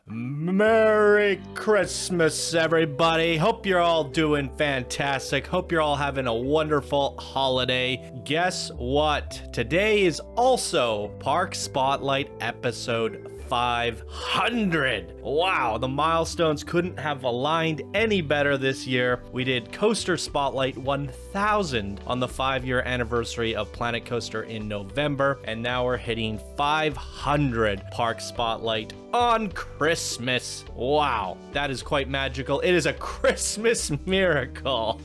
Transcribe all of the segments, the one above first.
Merry Christmas, everybody. Hope you're all doing fantastic. Hope you're all having a wonderful holiday. Guess what? Today is also Park Spotlight episode 500. Wow, the milestones couldn't have aligned any better this year. We did Coaster Spotlight 1000 on the 5-year anniversary of Planet Coaster in November, and now we're hitting 500 Park Spotlight on Christmas. Wow, that is quite magical. It is a Christmas miracle.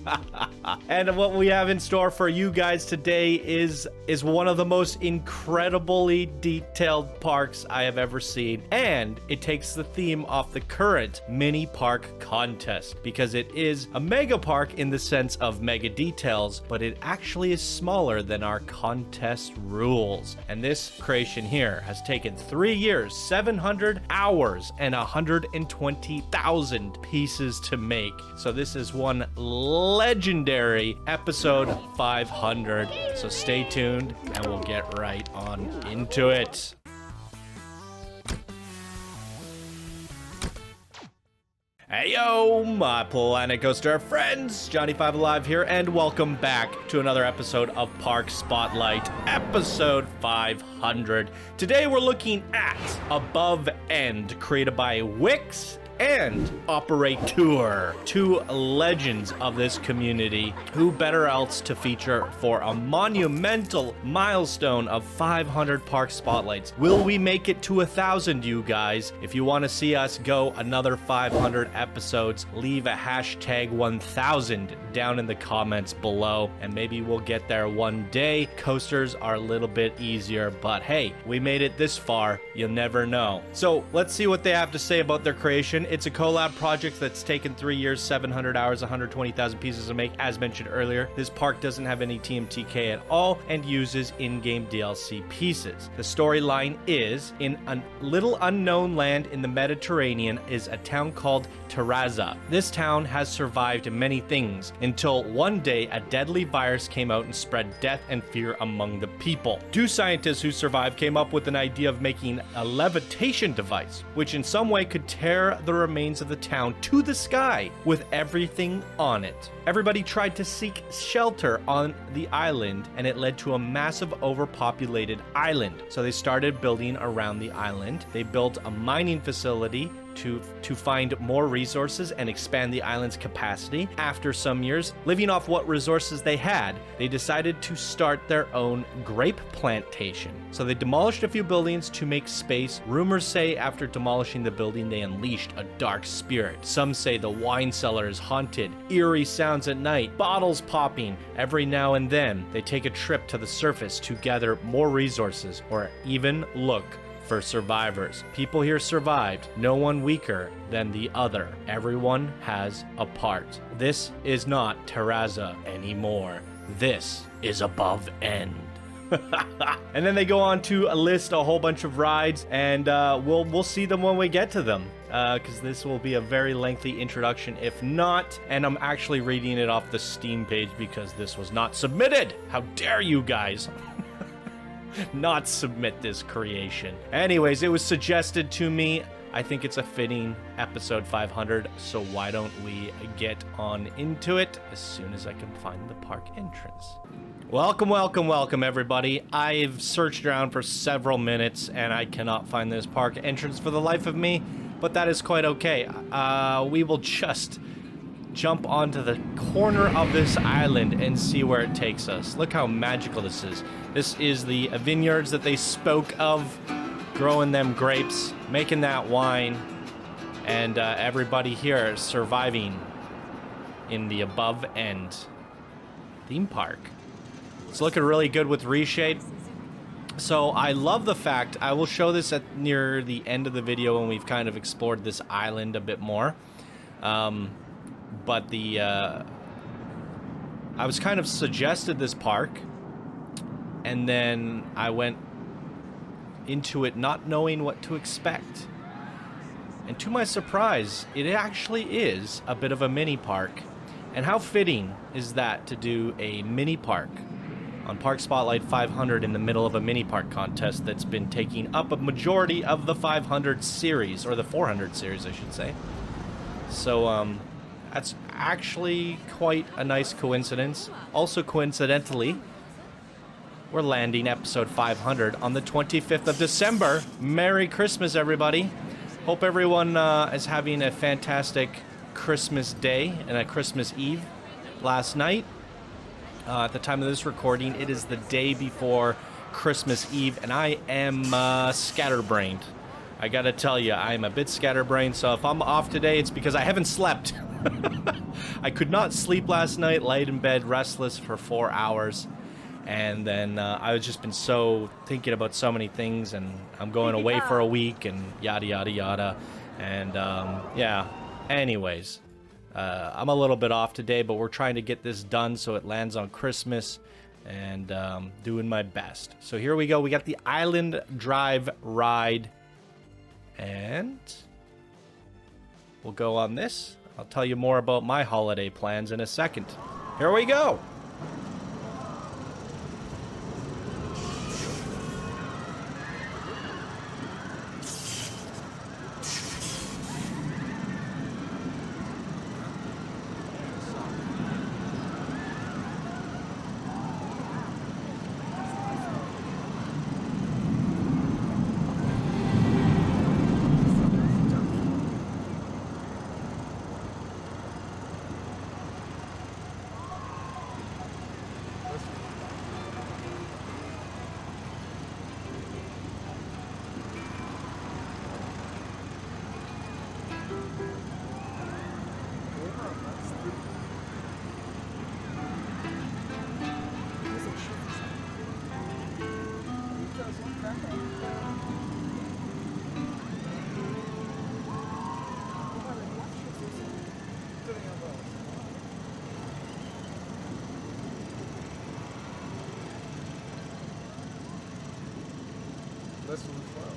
And what we have in store for you guys today is one of the most incredibly detailed parks I have ever seen, and it takes the theme off the current mini park contest because it is a mega park in the sense of mega details, but it actually is smaller than our contest rules. And this creation here has taken 3 years, 700 hours, and 120,000 pieces to make. So this is one legendary episode 500. So stay tuned and we'll get right on into it. Hey yo, my Planet Coaster friends, Johnny5 Alive here, and welcome back to another episode of Park Spotlight, episode 500. Today we're looking at Above End, created by Wikz and Operateur, two legends of this community. Who better else to feature for a monumental milestone of 500 park spotlights? Will we make it to 1,000, you guys? If you want to see us go another 500 episodes, leave a hashtag 1000 down in the comments below, and maybe we'll get there one day. Coasters are a little bit easier, but hey, we made it this far. You'll never know. So let's see what they have to say about their creation. It's a collab project that's taken 3 years, 700 hours, 120,000 pieces to make, as mentioned earlier. This park doesn't have any TMTK at all and uses in-game DLC pieces. The storyline is, in a little unknown land in the Mediterranean is a town called Terraza. This town has survived many things until one day a deadly virus came out and spread death and fear among the people. Two scientists who survived came up with an idea of making a levitation device, which in some way could tear the remains of the town to the sky with everything on it. Everybody tried to seek shelter on the island, and it led to a massive overpopulated island. So they started building around the island. They built a mining facility to find more resources and expand the island's capacity. After some years, living off what resources they had, they decided to start their own grape plantation. So they demolished a few buildings to make space. Rumors say after demolishing the building, they unleashed a dark spirit. Some say the wine cellar is haunted, eerie sounds at night, bottles popping. Every now and then, they take a trip to the surface to gather more resources or even look for survivors. People here survived, no one weaker than the other. Everyone has a part. This is not Terraza anymore. This is Above End. And then they go on to list a whole bunch of rides, and we'll see them when we get to them, because this will be a very lengthy introduction if not. And I'm actually reading it off the Steam page because this was not submitted. How dare you guys not submit this creation. Anyways, it was suggested to me. I think it's a fitting episode 500, so why don't we get on into it as soon as I can find the park entrance. Welcome, welcome, welcome, everybody. I've searched around for several minutes and I cannot find this park entrance for the life of me, but that is quite okay. We will just jump onto the corner of this island and see where it takes us. Look how magical this is. This is the vineyards that they spoke of, growing them grapes, making that wine, and everybody here surviving in the Above End theme park. It's looking really good with Reshade. So I love the fact, I will show this at near the end of the video when we've kind of explored this island a bit more. But I was kind of suggested this park, and then I went into it not knowing what to expect. And to my surprise, it actually is a bit of a mini park. And how fitting is that to do a mini park on Park Spotlight 500 in the middle of a mini park contest that's been taking up a majority of the 500 series, or the 400 series, I should say. So, that's actually quite a nice coincidence. Also, coincidentally, we're landing episode 500 on the 25th of December. Merry Christmas, everybody. Hope everyone is having a fantastic Christmas day and a Christmas Eve last night. At the time of this recording, it is the day before Christmas Eve, and I am scatterbrained. I gotta tell you, I'm a bit scatterbrained, so if I'm off today, it's because I haven't slept. I could not sleep last night, laid in bed, restless for 4 hours, and then I was just been so thinking about so many things, and I'm going away for a week, and yada, yada, yada, and yeah, anyways. I'm a little bit off today, but we're trying to get this done so it lands on Christmas, and doing my best. So here we go. We got the Island Drive ride, and we'll go on this. I'll tell you more about my holiday plans in a second. Here we go. This one's well.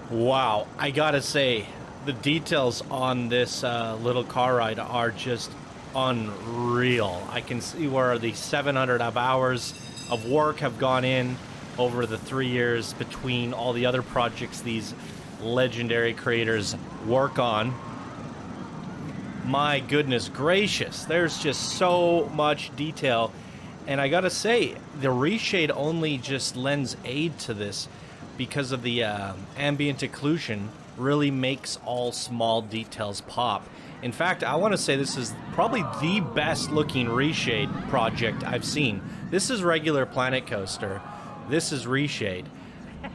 Wow, I gotta say, the details on this little car ride are just unreal. I can see where the 700 hours of work have gone in over the 3 years between all the other projects these legendary creators work on. My goodness gracious, there's just so much detail, and I gotta say, the Reshade only just lends aid to this because of the ambient occlusion really makes all small details pop. In fact, I want to say this is probably the best looking Reshade project I've seen. This is regular Planet Coaster. This is Reshade.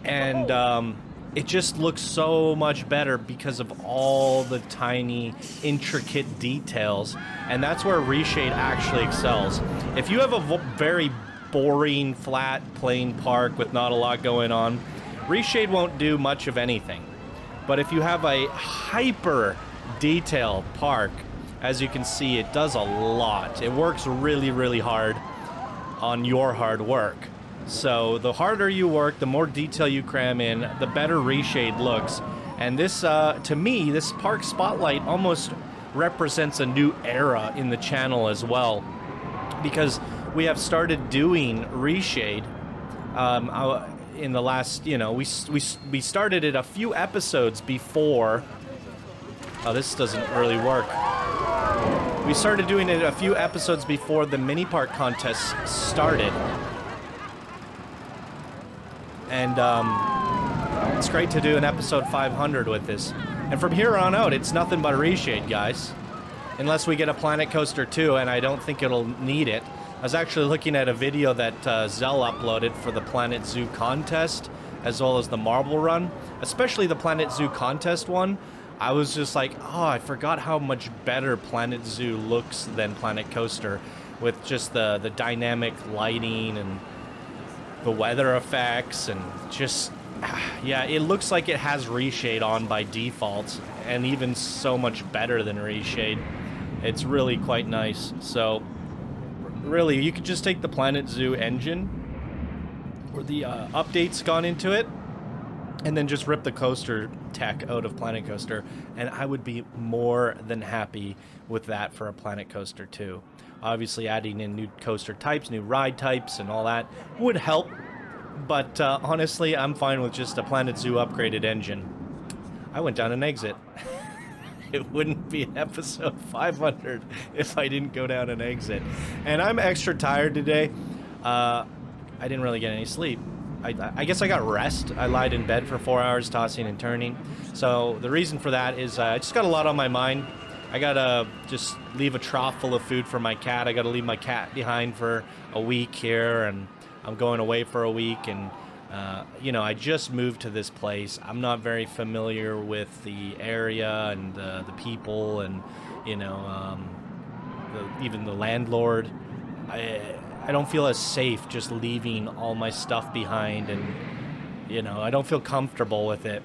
And it just looks so much better because of all the tiny, intricate details. And that's where Reshade actually excels. If you have a very boring, flat, plain park with not a lot going on, Reshade won't do much of anything. But if you have a hyper detailed park, as you can see, it does a lot. It works really, really hard on your hard work. So the harder you work, the more detail you cram in, the better Reshade looks. And this, to me, this Park Spotlight almost represents a new era in the channel as well, because we have started doing Reshade in the last, you know, we started it a few episodes before. Oh, this doesn't really work. We started doing it a few episodes before the mini park contest started. And it's great to do an episode 500 with this. And from here on out, it's nothing but Reshade, guys. Unless we get a Planet Coaster 2, and I don't think it'll need it. I was actually looking at a video that Zell uploaded for the Planet Zoo contest, as well as the Marble Run. Especially the Planet Zoo contest one. I was just like, oh, I forgot how much better Planet Zoo looks than Planet Coaster, with just the dynamic lighting and the weather effects, and just, yeah, it looks like it has Reshade on by default, and even so much better than Reshade. It's really quite nice. So, really, you could just take the Planet Zoo engine, or the updates gone into it, and then just rip the coaster tech out of Planet Coaster, and I would be more than happy with that for a Planet Coaster 2. Obviously, adding in new coaster types, new ride types, and all that would help, but honestly, I'm fine with just a Planet Zoo upgraded engine. I went down an exit. It wouldn't be an episode 500 if I didn't go down an exit. And I'm extra tired today. I didn't really get any sleep. I guess I got rest. I lied in bed for 4 hours, tossing and turning. So the reason for that is I just got a lot on my mind. I gotta just leave a trough full of food for my cat. I gotta leave my cat behind for a week here, and I'm going away for a week. And you know, I just moved to this place. I'm not very familiar with the area and the people, and you know, even the landlord. I don't feel as safe just leaving all my stuff behind, and you know, I don't feel comfortable with it.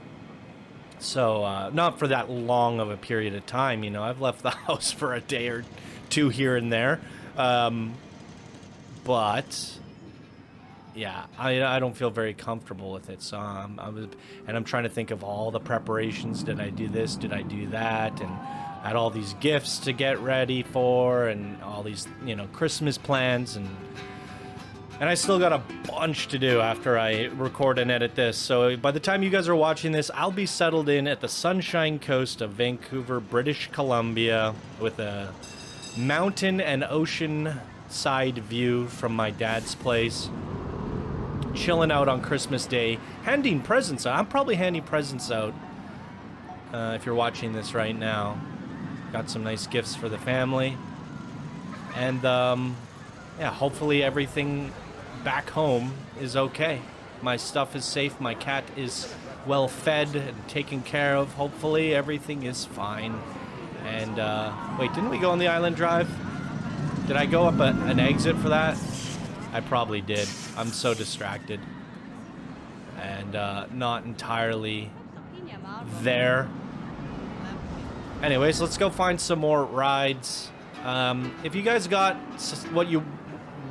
So not for that long of a period of time, you know. I've left the house for a day or two here and there, but yeah, I don't feel very comfortable with it. So I'm trying to think of all the preparations. Did I do this? Did I do that? And I had all these gifts to get ready for, and all these, you know, Christmas plans, and I still got a bunch to do after I record and edit this. So by the time you guys are watching this, I'll be settled in at the Sunshine Coast of Vancouver, British Columbia, with a mountain and ocean side view from my dad's place. Chilling out on Christmas Day, handing presents out. I'm probably handing presents out if you're watching this right now. Got some nice gifts for the family. And yeah, hopefully everything back home is okay. My stuff is safe. My cat is well fed and taken care of. Hopefully everything is fine. And wait, didn't we go on the Island Drive? Did I go up an exit for that? I probably did. I'm so distracted and not entirely there. Anyways, let's go find some more rides. If you guys got what you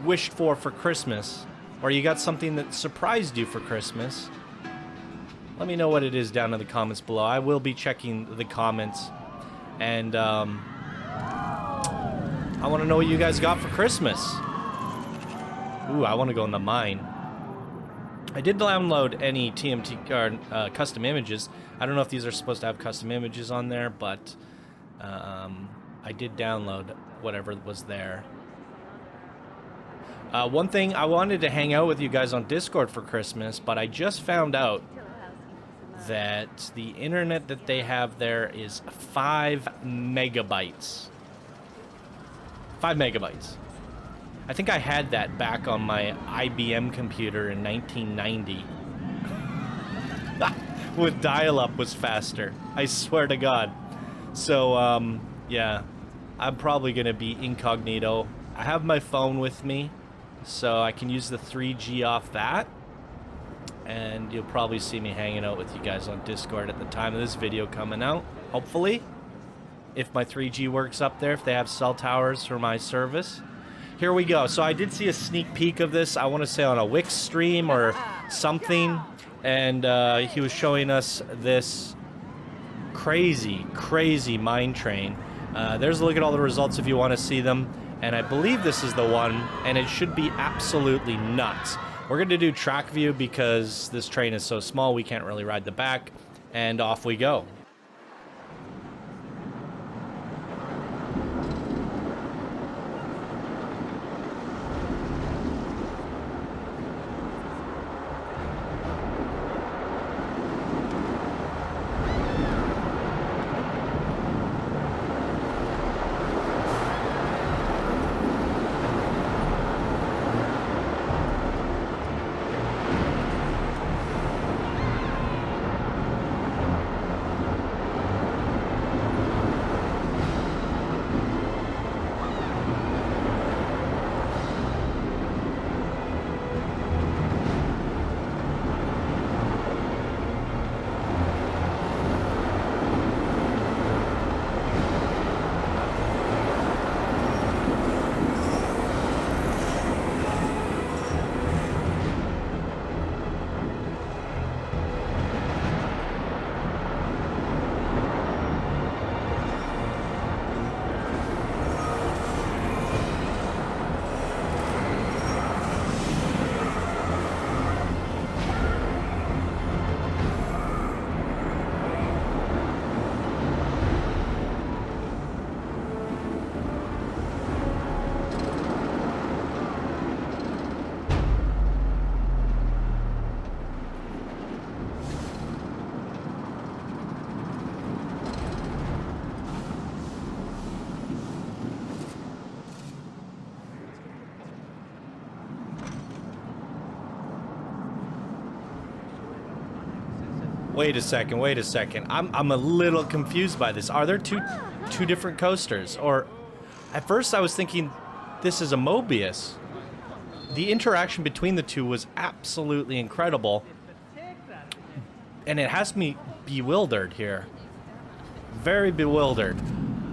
wished for Christmas, or you got something that surprised you for Christmas, let me know what it is down in the comments below. I will be checking the comments, and I want to know what you guys got for Christmas. Ooh, I want to go in the mine. I did download any TMT or custom images. I don't know if these are supposed to have custom images on there, but I did download whatever was there. One thing, I wanted to hang out with you guys on Discord for Christmas, but I just found out that the internet that they have there is 5 megabytes. 5 megabytes. I think I had that back on my IBM computer in 1990. With dial-up was faster. I swear to God. So, yeah. I'm probably going to be incognito. I have my phone with me, so I can use the 3G off that. And you'll probably see me hanging out with you guys on Discord at the time of this video coming out. Hopefully. If my 3G works up there, if they have cell towers for my service. Here we go. So I did see a sneak peek of this, I want to say on a Wikz stream or something, and he was showing us this crazy, crazy mine train. There's a look at all the results if you want to see them. And I believe this is the one, and it should be absolutely nuts. We're going to do track view because this train is so small we can't really ride the back. And off we go. Wait a second. I'm a little confused by this. Are there two different coasters? Or at first I was thinking this is a Mobius. The interaction between the two was absolutely incredible. And it has me bewildered here. Very bewildered.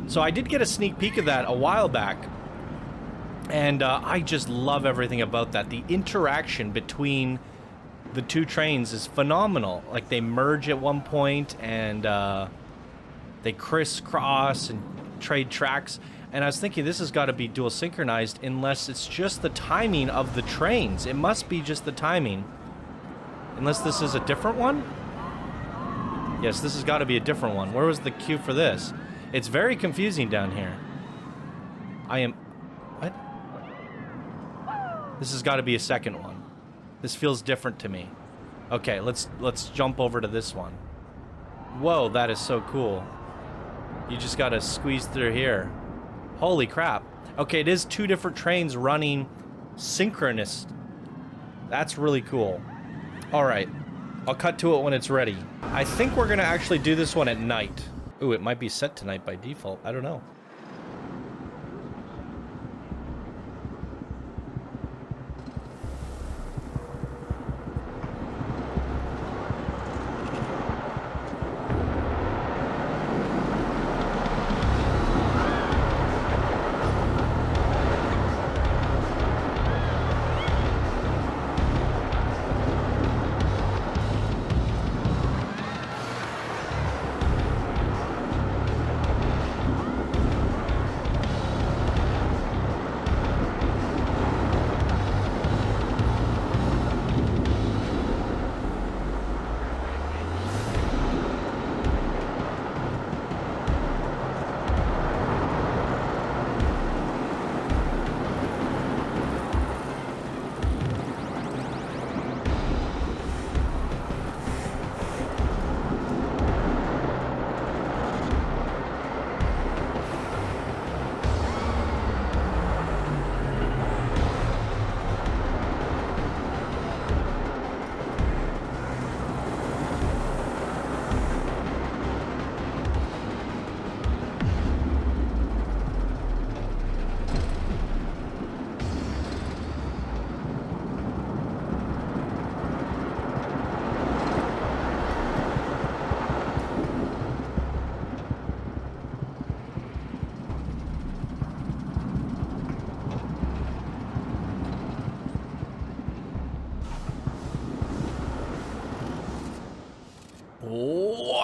So I did get a sneak peek of that a while back. And I just love everything about that. The interaction between the two trains is phenomenal. Like, they merge at one point and they crisscross and trade tracks. And I was thinking this has got to be dual synchronized unless it's just the timing of the trains. It must be just the timing. Unless this is a different one? Yes, this has got to be a different one. Where was the cue for this? It's very confusing down here. What? This has got to be a second one. This feels different to me. Okay, let's jump over to this one. Whoa, that is so cool. You just gotta squeeze through here. Holy crap. Okay, it is two different trains running synchronous. That's really cool. Alright, I'll cut to it when it's ready. I think we're gonna actually do this one at night. Ooh, it might be set to night by default. I don't know.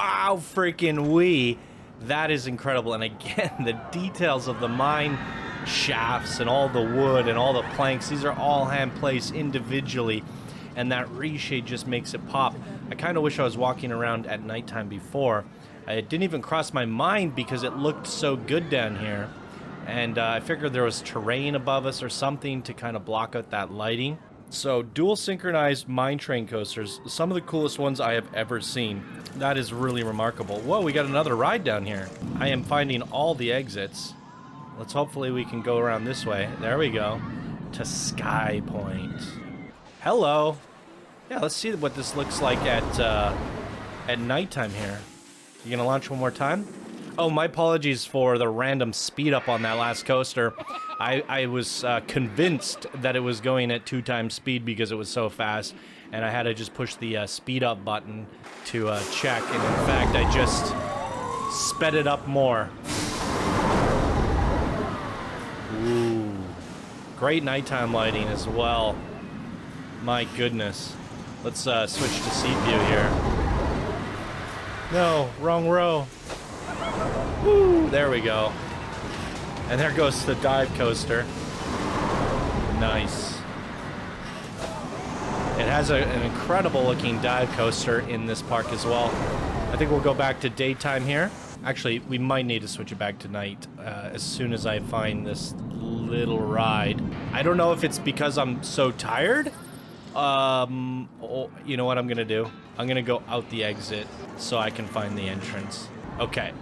Wow, freaking wee. That is incredible. And again, the details of the mine shafts and all the wood and all the planks, these are all hand placed individually. And that reshade just makes it pop. I kind of wish I was walking around at nighttime before. It didn't even cross my mind because it looked so good down here. And I figured there was terrain above us or something to kind of block out that lighting. So dual synchronized mine train coasters, some of the coolest ones I have ever seen. That is really remarkable. Whoa, we got another ride down here. I am finding all the exits. Let's hopefully we can go around this way. There we go. To Sky Point. Hello. Yeah, let's see what this looks like at nighttime here. You gonna launch one more time? Oh, my apologies for the random speed up on that last coaster. I was convinced that it was going at 2 times speed because it was so fast, and I had to just push the speed up button to check, and in fact, I just sped it up more. Ooh. Great nighttime lighting as well. My goodness. Let's switch to seat view here. No, wrong row. Woo, there we go. And there goes the dive coaster. Nice. It has an incredible looking dive coaster in this park as well. I think we'll go back to daytime here. Actually, we might need to switch it back to night as soon as I find this little ride. I don't know if it's because I'm so tired. You know what I'm gonna do? I'm gonna go out the exit so I can find the entrance. Okay,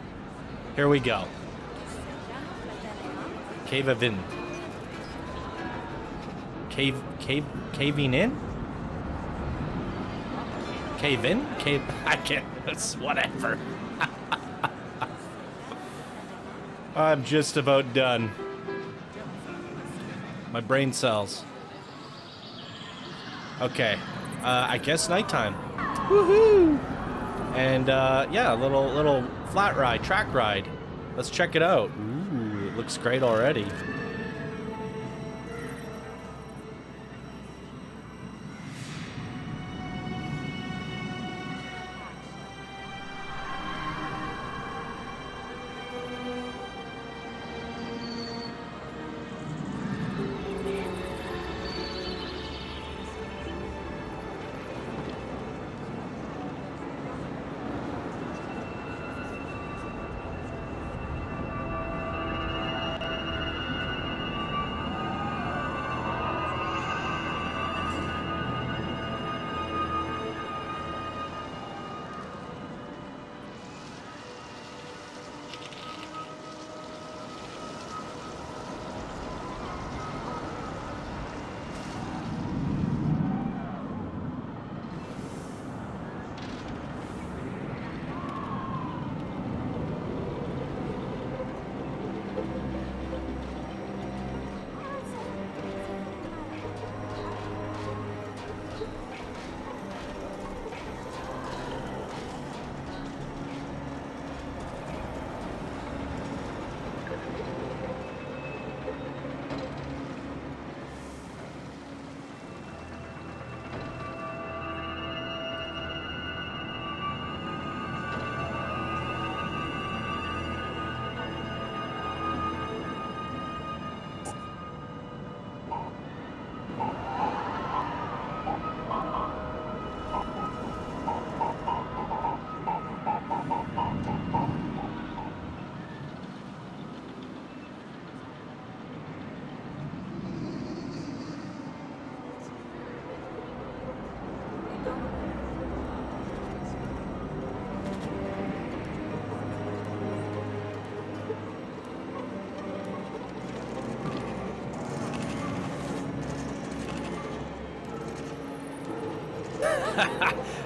here we go. Caving in? I can't, it's whatever. I'm just about done. My brain cells. Okay, I guess nighttime. Woohoo! And yeah, a little flat ride, track ride. Let's check it out. Ooh, it looks great already.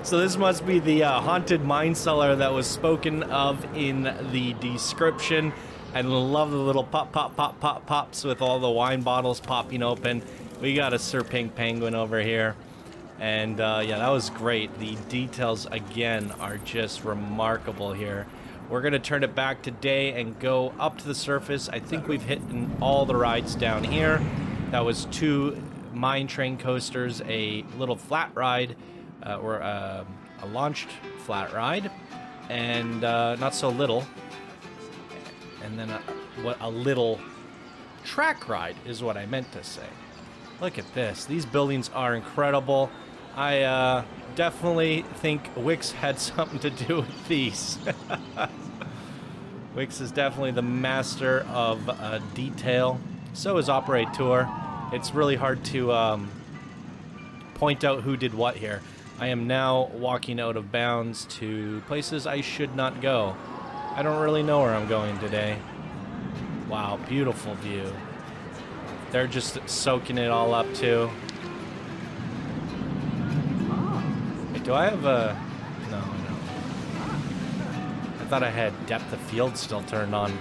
So this must be the haunted mine cellar that was spoken of in the description. And love the little pop, pop, pop, pop, pops with all the wine bottles popping open. We got a Sir Pink Penguin over here. And yeah, that was great. The details, again, are just remarkable here. We're going to turn it back to day and go up to the surface. I think we've hit all the rides down here. That was 2 mine train coasters, a little flat ride, or a launched flat ride, and not so little. And then a little track ride is what I meant to say. Look at this. These buildings are incredible. I definitely think Wikz had something to do with these. Wikz is definitely the master of detail. So is Operateur. It's really hard to point out who did what here. I am now walking out of bounds to places I should not go. I don't really know where I'm going today. Wow, beautiful view. They're just soaking it all up too. Wait, do I have a... No. I thought I had depth of field still turned on.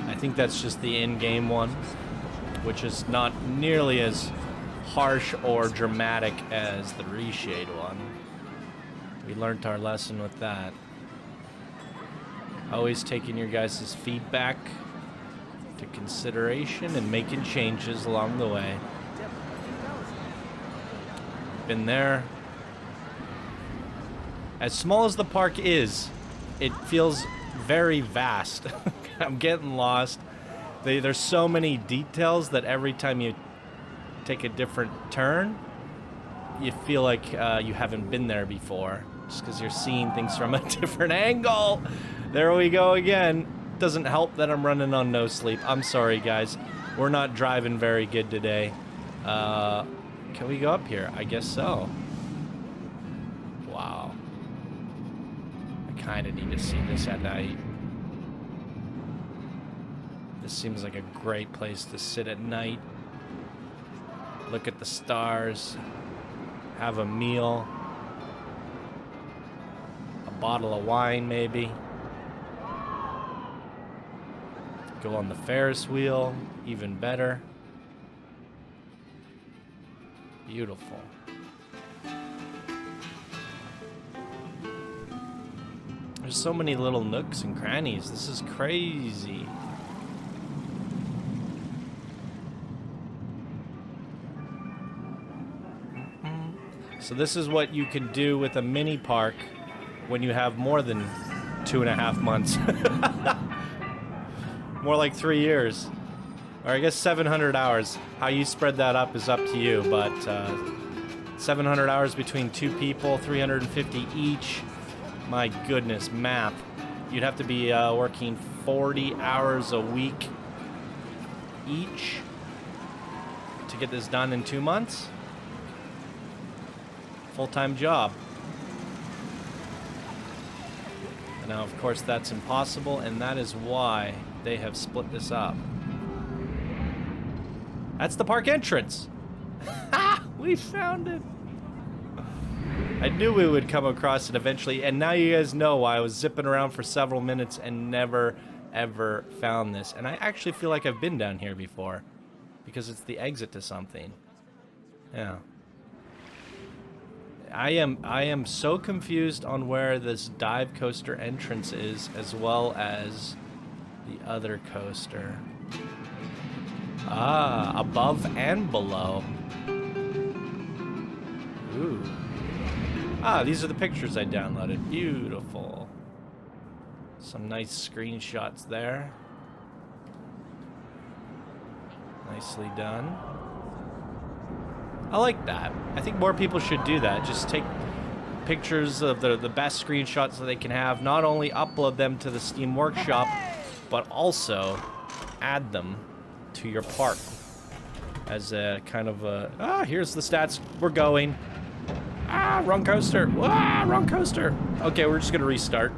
I think that's just the in-game one, which is not nearly as harsh or dramatic as the Reshade one. We learned our lesson with that. Always taking your guys' feedback to consideration and making changes along the way. Been there. As small as the park is, it feels very vast. I'm getting lost. There's so many details that every time you take a different turn, you feel like you haven't been there before, just because you're seeing things from a different angle. There we go again. Doesn't help that I'm running on no sleep. I'm sorry, guys. We're not driving very good today. Can we go up here? I guess so. Wow. I kind of need to see this at night. This seems like a great place to sit at night. Look at the stars. Have a meal. A bottle of wine, maybe. Go on the Ferris wheel, even better. Beautiful. There's so many little nooks and crannies. This is crazy. So this is what you can do with a mini park when you have more than 2.5 months. More like 3 years. Or I guess 700 hours. How you spread that up is up to you, but 700 hours between 2 people, 350 each. My goodness, math. You'd have to be working 40 hours a week each to get this done in 2 months. Full-time job. And now, of course, that's impossible, and that is why they have split this up. That's the park entrance. Ha! We found it. I knew we would come across it eventually, and now you guys know why I was zipping around for several minutes and never, ever found this. And I actually feel like I've been down here before, because it's the exit to something. Yeah. I am so confused on where this dive coaster entrance is, as well as the other coaster. Ah, above and below. Ooh. Ah, these are the pictures I downloaded. Beautiful. Some nice screenshots there. Nicely done. I like that. I think more people should do that. Just take pictures of the best screenshots that they can have. Not only upload them to the Steam Workshop, but also add them to your park as a kind of a... here's the stats. We're going. Wrong coaster. Wrong coaster. Okay, we're just going to restart.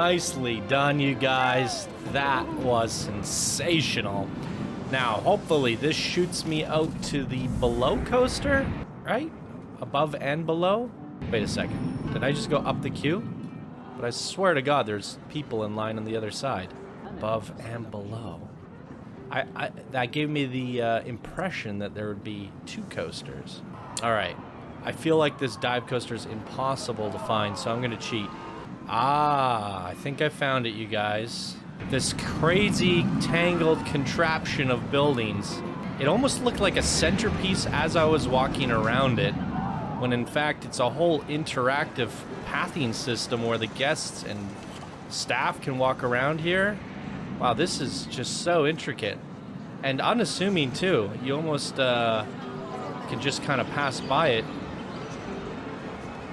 Nicely done, you guys. That was sensational. Now, hopefully this shoots me out to the below coaster, right? Above and below? Wait a second. Did I just go up the queue? But I swear to God, there's people in line on the other side. Above and below. That gave me the impression that there would be 2 coasters. All right. I feel like this dive coaster is impossible to find, so I'm going to cheat. Ah, I think I found it, you guys. This crazy tangled contraption of buildings. It almost looked like a centerpiece as I was walking around it, when in fact it's a whole interactive pathing system where the guests and staff can walk around here. Wow, this is just so intricate and unassuming too. You almost can just kind of pass by it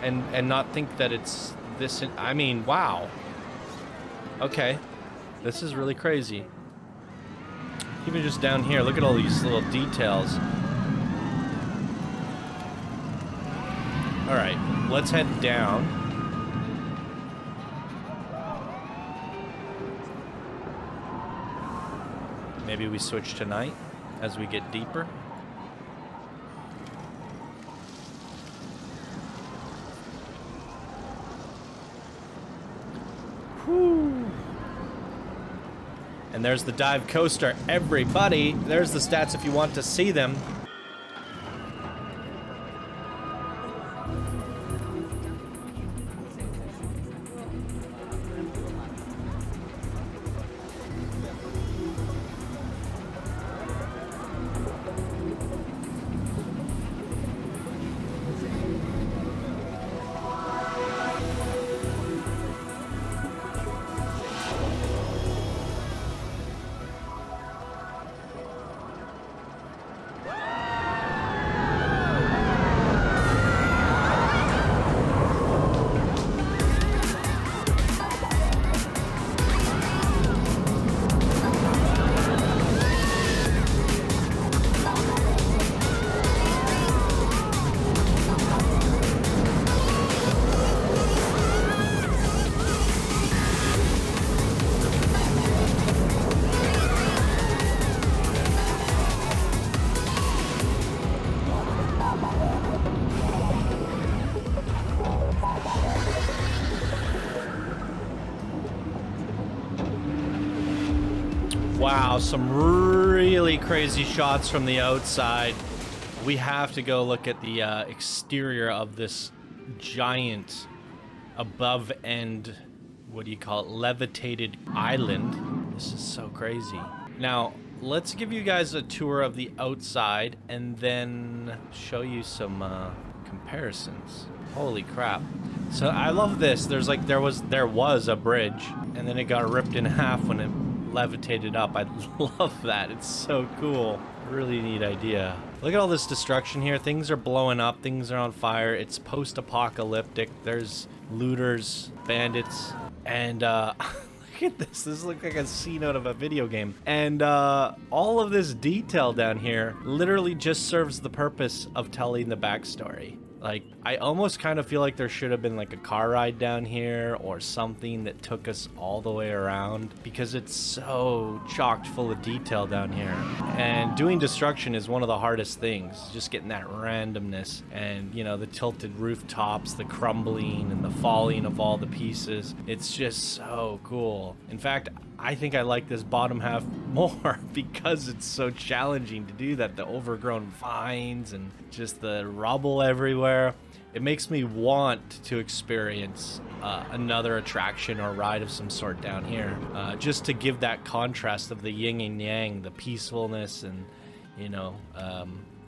and not think that it's this. I mean, wow. Okay, this is really crazy. Even just down here, look at all these little details. All right, let's head down. Maybe we switch tonight as we get deeper. Whew. And there's the dive coaster, everybody. There's the stats if you want to see them. Wow, some really crazy shots from the outside. We have to go look at the exterior of this giant above end, what do you call it, levitated island. This is so crazy. Now, let's give you guys a tour of the outside and then show you some comparisons. Holy crap. So I love this. There's like, there was a bridge and then it got ripped in half when it levitated up. I love that. It's so cool. Really neat idea. Look at all this destruction here. Things are blowing up. Things are on fire. It's post-apocalyptic. There's looters, bandits, and look at this. This looks like a scene out of a video game. And all of this detail down here literally just serves the purpose of telling the backstory. Like, I almost kind of feel like there should have been like a car ride down here or something that took us all the way around, because it's so chocked full of detail down here. And doing destruction is one of the hardest things, just getting that randomness and, you know, the tilted rooftops, the crumbling and the falling of all the pieces. It's just so cool. In fact, I think I like this bottom half more because it's so challenging to do that. The overgrown vines and just the rubble everywhere. It makes me want to experience another attraction or ride of some sort down here. Just to give that contrast of the yin and yang, the peacefulness and, you know,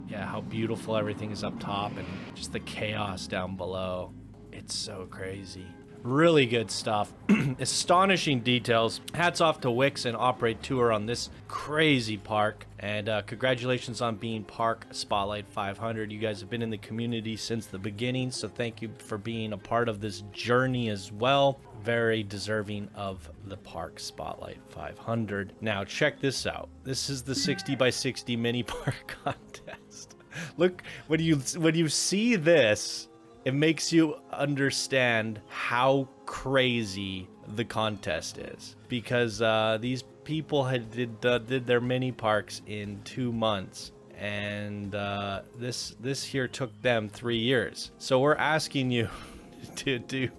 yeah, how beautiful everything is up top and just the chaos down below. It's so crazy. Really good stuff. Astonishing details. Hats off to Wikz and Operateur on this crazy park. And congratulations on being Park Spotlight 500. You guys have been in the community since the beginning, so thank you for being a part of this journey as well. Very deserving of the Park Spotlight 500. Now check this out. This is the 60 by 60 mini park contest. Look, when you see this, it makes you understand how crazy the contest is, because these people did their mini parks in 2 months, and this here took them 3 years. So we're asking you to do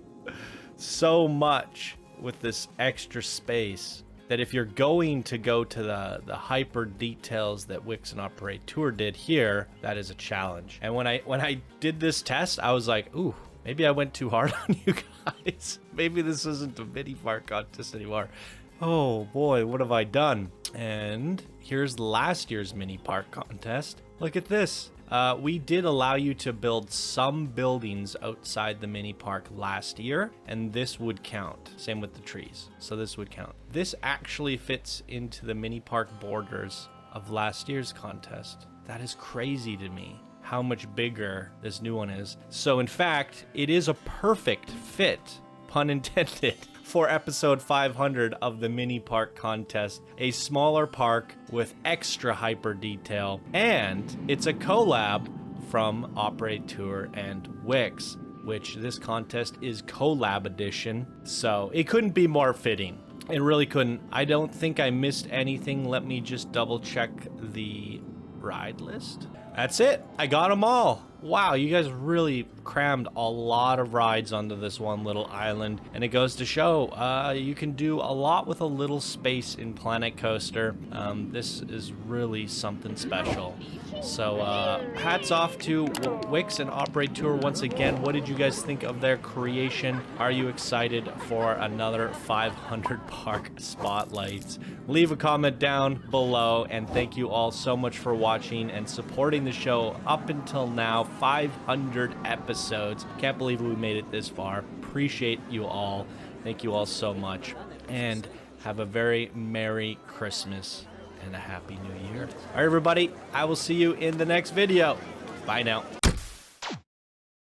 so much with this extra space that if you're going to go to the hyper details that Wikz and Operateur did here, that is a challenge. And when I did this test, I was like, ooh, maybe I went too hard on you guys. Maybe this isn't a mini park contest anymore. Oh boy, what have I done? And here's last year's mini park contest. Look at this. We did allow you to build some buildings outside the mini park last year, and this would count. Same with the trees, so this would count. This actually fits into the mini park borders of last year's contest. That is crazy to me, how much bigger this new one is. So in fact, it is a perfect fit, pun intended, for episode 500 of the mini park contest. A smaller park with extra hyper detail, and it's a collab from Operateur and Wikz, which this contest is collab edition, so it couldn't be more fitting. It really couldn't. I don't think I missed anything. Let me just double check the ride list. That's it. I got them all. Wow, you guys really crammed a lot of rides onto this one little island, and it goes to show you can do a lot with a little space in Planet Coaster. This is really something special. So hats off to Wikz and Operateur once again. What did you guys think of their creation? Are you excited for another 500 park spotlights? Leave a comment down below, and thank you all so much for watching and supporting the show up until now. 500 episodes. Can't believe we made it this far. Appreciate you all. Thank you all so much. And have a very Merry Christmas and a Happy New Year. All right, everybody. I will see you in the next video. Bye now.